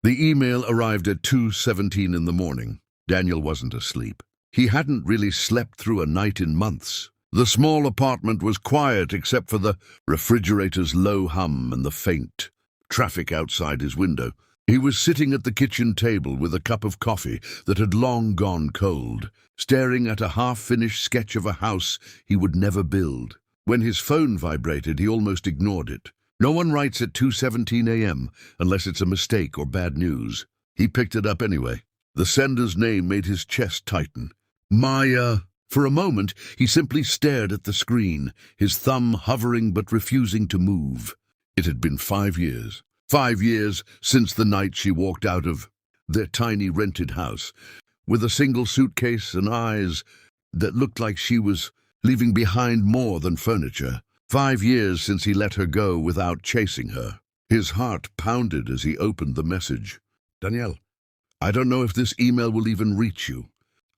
The email arrived at 2:17 in the morning. Daniel wasn't asleep. He hadn't really slept through a night in months. The small apartment was quiet except for the refrigerator's low hum and the faint traffic outside his window. He was sitting at the kitchen table with a cup of coffee that had long gone cold, staring at a half-finished sketch of a house he would never build. When his phone vibrated, he almost ignored it. No one writes at 2:17 a.m. unless it's a mistake or bad news. He picked it up anyway. The sender's name made his chest tighten. Maya. For a moment, he simply stared at the screen, his thumb hovering but refusing to move. It had been 5 years. 5 years since the night she walked out of their tiny rented house, with a single suitcase and eyes that looked like she was leaving behind more than furniture. 5 years since he let her go without chasing her. His heart pounded as he opened the message. Danielle, I don't know if this email will even reach you.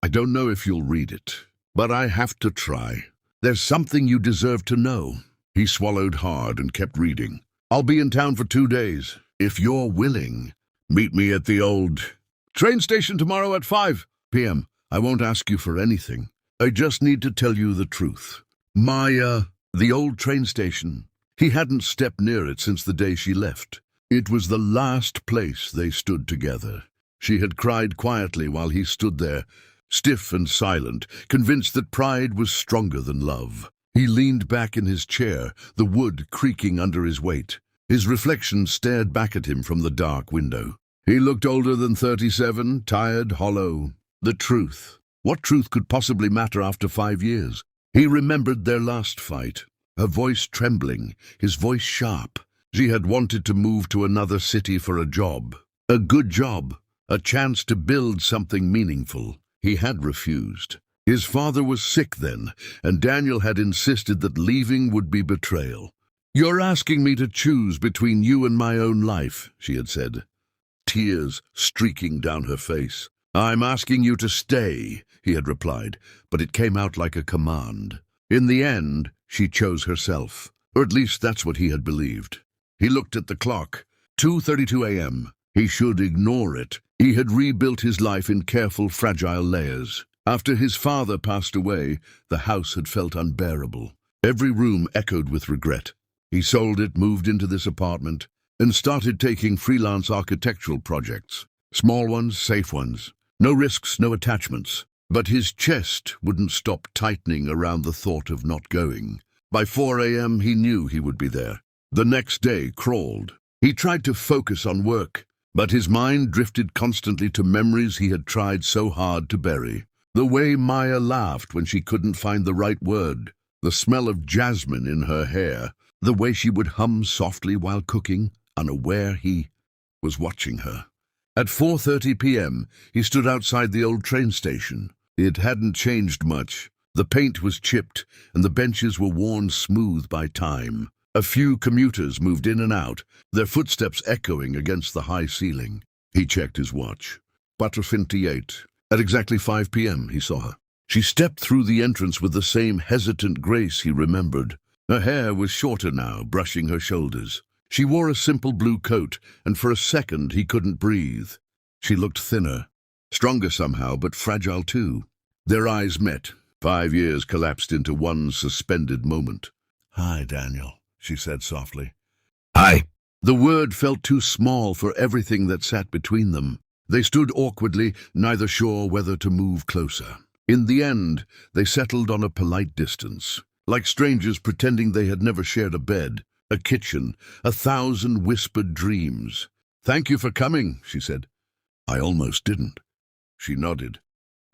I don't know if you'll read it, but I have to try. There's something you deserve to know. He swallowed hard and kept reading. I'll be in town for 2 days. If you're willing, meet me at the old train station tomorrow at 5 p.m. I won't ask you for anything. I just need to tell you the truth. Maya, the old train station. He hadn't stepped near it since the day she left. It was the last place they stood together. She had cried quietly while he stood there, stiff and silent, convinced that pride was stronger than love. He leaned back in his chair, the wood creaking under his weight. His reflection stared back at him from the dark window. He looked older than 37, tired, hollow. The truth. What truth could possibly matter after 5 years? He remembered their last fight, her voice trembling, his voice sharp. She had wanted to move to another city for a job. A good job. A chance to build something meaningful. He had refused. His father was sick then, and Daniel had insisted that leaving would be betrayal. You're asking me to choose between you and my own life, she had said, tears streaking down her face. I'm asking you to stay, he had replied, but it came out like a command. In the end, she chose herself, or at least that's what he had believed. He looked at the clock. 2:32 a.m. He should ignore it. He had rebuilt his life in careful, fragile layers. After his father passed away, the house had felt unbearable. Every room echoed with regret. He sold it, moved into this apartment, and started taking freelance architectural projects. Small ones, safe ones. No risks, no attachments. But his chest wouldn't stop tightening around the thought of not going. By 4 a.m. he knew he would be there. The next day crawled. He tried to focus on work, but his mind drifted constantly to memories he had tried so hard to bury. The way Maya laughed when she couldn't find the right word, the smell of jasmine in her hair, the way she would hum softly while cooking, unaware he was watching her. At 4:30 p.m., he stood outside the old train station. It hadn't changed much. The paint was chipped, and the benches were worn smooth by time. A few commuters moved in and out, their footsteps echoing against the high ceiling. He checked his watch. 4:28. At exactly 5 p.m., he saw her. She stepped through the entrance with the same hesitant grace he remembered. Her hair was shorter now, brushing her shoulders. She wore a simple blue coat, and for a second he couldn't breathe. She looked thinner, stronger somehow, but fragile too. Their eyes met. 5 years collapsed into one suspended moment. "Hi, Daniel," she said softly. "Hi." The word felt too small for everything that sat between them. They stood awkwardly, neither sure whether to move closer. In the end, they settled on a polite distance, like strangers pretending they had never shared a bed, a kitchen, 1,000 whispered dreams. "Thank you for coming," she said. "I almost didn't." She nodded.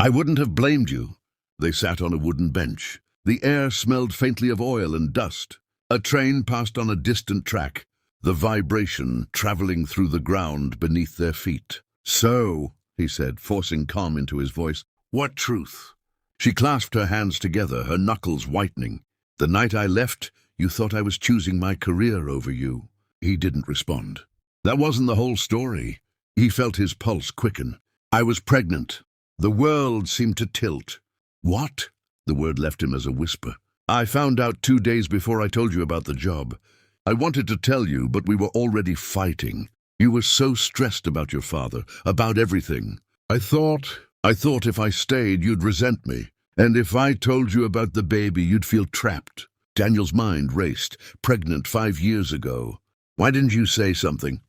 "I wouldn't have blamed you." They sat on a wooden bench. The air smelled faintly of oil and dust. A train passed on a distant track, the vibration traveling through the ground beneath their feet. "So," he said, forcing calm into his voice, "what truth?" She clasped her hands together, her knuckles whitening. "The night I left, you thought I was choosing my career over you." He didn't respond. That wasn't the whole story. He felt his pulse quicken. "I was pregnant." The world seemed to tilt. "What?" The word left him as a whisper. "I found out 2 days before I told you about the job. I wanted to tell you, but we were already fighting. You were so stressed about your father, about everything. I thought if I stayed, you'd resent me. And if I told you about the baby, you'd feel trapped. Daniel's mind raced. Pregnant 5 years ago. Why didn't you say something?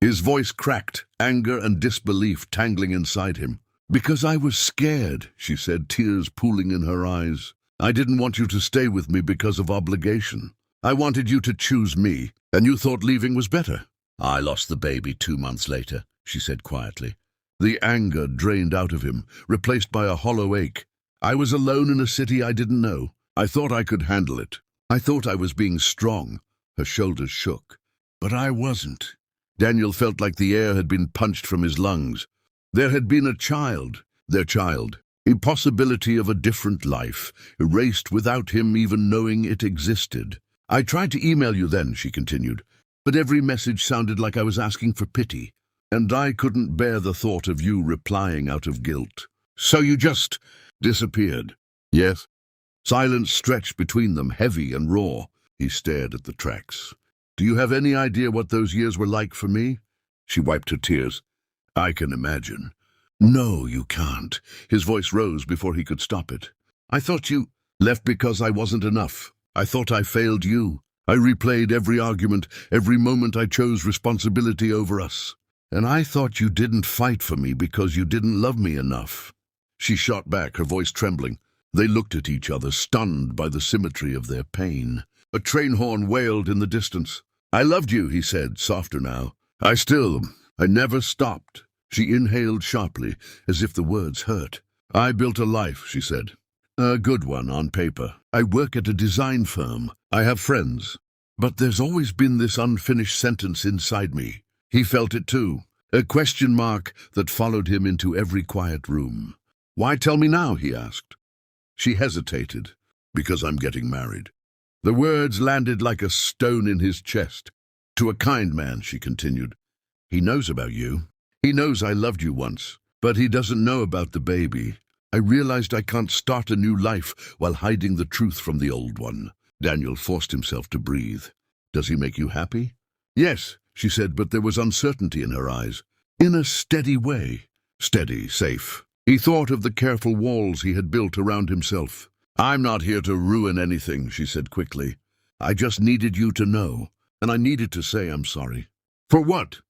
His voice cracked, anger and disbelief tangling inside him. Because I was scared, she said, tears pooling in her eyes. I didn't want you to stay with me because of obligation. I wanted you to choose me, and you thought leaving was better. I lost the baby 2 months later, she said quietly. The anger drained out of him, replaced by a hollow ache. I was alone in a city I didn't know. I thought I could handle it. I thought I was being strong. Her shoulders shook. But I wasn't. Daniel felt like the air had been punched from his lungs. There had been a child, their child, a possibility of a different life, erased without him even knowing it existed. I tried to email you then, she continued, but every message sounded like I was asking for pity, and I couldn't bear the thought of you replying out of guilt. So you just disappeared? Yes. Silence stretched between them, heavy and raw. He stared at the tracks. Do you have any idea what those years were like for me? She wiped her tears. I can imagine. No, you can't. His voice rose before he could stop it. I thought you left because I wasn't enough. I thought I failed you. I replayed every argument, every moment I chose responsibility over us. And I thought you didn't fight for me because you didn't love me enough. She shot back, her voice trembling. They looked at each other, stunned by the symmetry of their pain. A train horn wailed in the distance. I loved you, he said, softer now. I never stopped. She inhaled sharply, as if the words hurt. I built a life, she said. A good one on paper. I work at a design firm. I have friends. But there's always been this unfinished sentence inside me. He felt it too, a question mark that followed him into every quiet room. Why tell me now, he asked. She hesitated. Because I'm getting married. The words landed like a stone in his chest. To a kind man, she continued. He knows about you. He knows I loved you once, but he doesn't know about the baby. I realized I can't start a new life while hiding the truth from the old one. Daniel forced himself to breathe. Does he make you happy? Yes, she said, but there was uncertainty in her eyes. In a steady way. Steady, safe. He thought of the careful walls he had built around himself. I'm not here to ruin anything, she said quickly. I just needed you to know, and I needed to say I'm sorry. For what?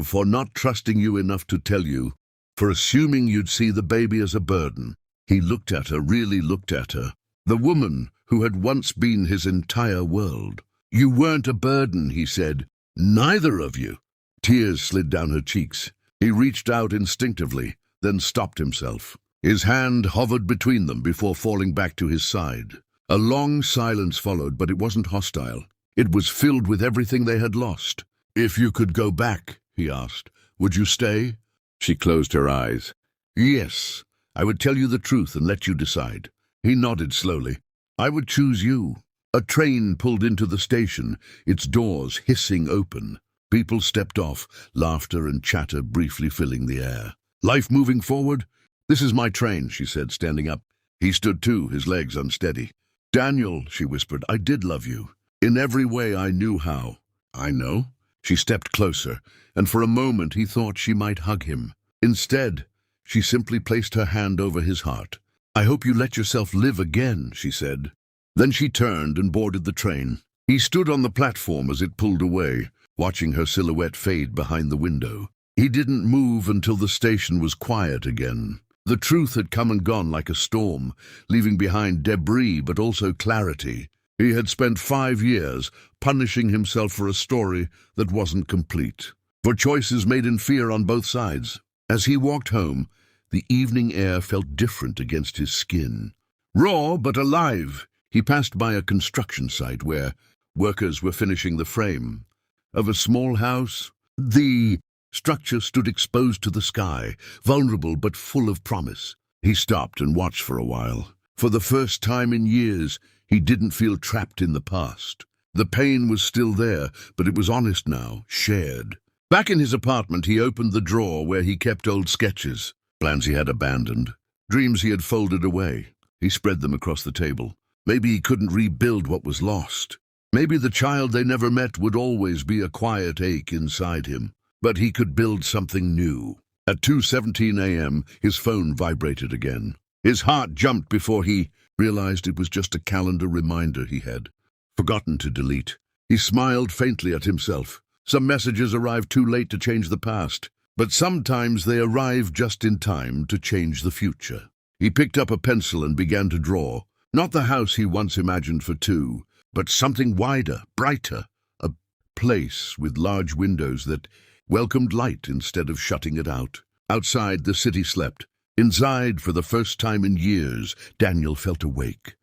For not trusting you enough to tell you. For assuming you'd see the baby as a burden. He looked at her, really looked at her. The woman who had once been his entire world. You weren't a burden, he said. Neither of you. Tears slid down her cheeks. He reached out instinctively, then stopped himself. His hand hovered between them before falling back to his side. A long silence followed, but it wasn't hostile. It was filled with everything they had lost. If you could go back, he asked, would you stay? She closed her eyes. Yes, I would tell you the truth and let you decide. He nodded slowly. I would choose you. A train pulled into the station, its doors hissing open. People stepped off, laughter and chatter briefly filling the air. Life moving forward? This is my train, she said, standing up. He stood too, his legs unsteady. Daniel, she whispered, I did love you. In every way I knew how. I know. She stepped closer, and for a moment he thought she might hug him. Instead, she simply placed her hand over his heart. I hope you let yourself live again, she said. Then she turned and boarded the train. He stood on the platform as it pulled away, watching her silhouette fade behind the window. He didn't move until the station was quiet again. The truth had come and gone like a storm, leaving behind debris but also clarity. He had spent 5 years punishing himself for a story that wasn't complete, for choices made in fear on both sides. As he walked home, the evening air felt different against his skin. Raw but alive, he passed by a construction site where workers were finishing the frame of a small house. The structure stood exposed to the sky, vulnerable but full of promise. He stopped and watched for a while. For the first time in years, he didn't feel trapped in the past. The pain was still there, but it was honest now, shared. Back in his apartment, he opened the drawer where he kept old sketches, plans he had abandoned, dreams he had folded away. He spread them across the table. Maybe he couldn't rebuild what was lost. Maybe the child they never met would always be a quiet ache inside him. but he could build something new. At 2:17 a.m., his phone vibrated again. His heart jumped before he realized it was just a calendar reminder he had forgotten to delete. He smiled faintly at himself. Some messages arrive too late to change the past, but sometimes they arrive just in time to change the future. He picked up a pencil and began to draw. Not the house he once imagined for two, but something wider, brighter, a place with large windows that welcomed light instead of shutting it out. Outside, the city slept. Inside, for the first time in years, Daniel felt awake.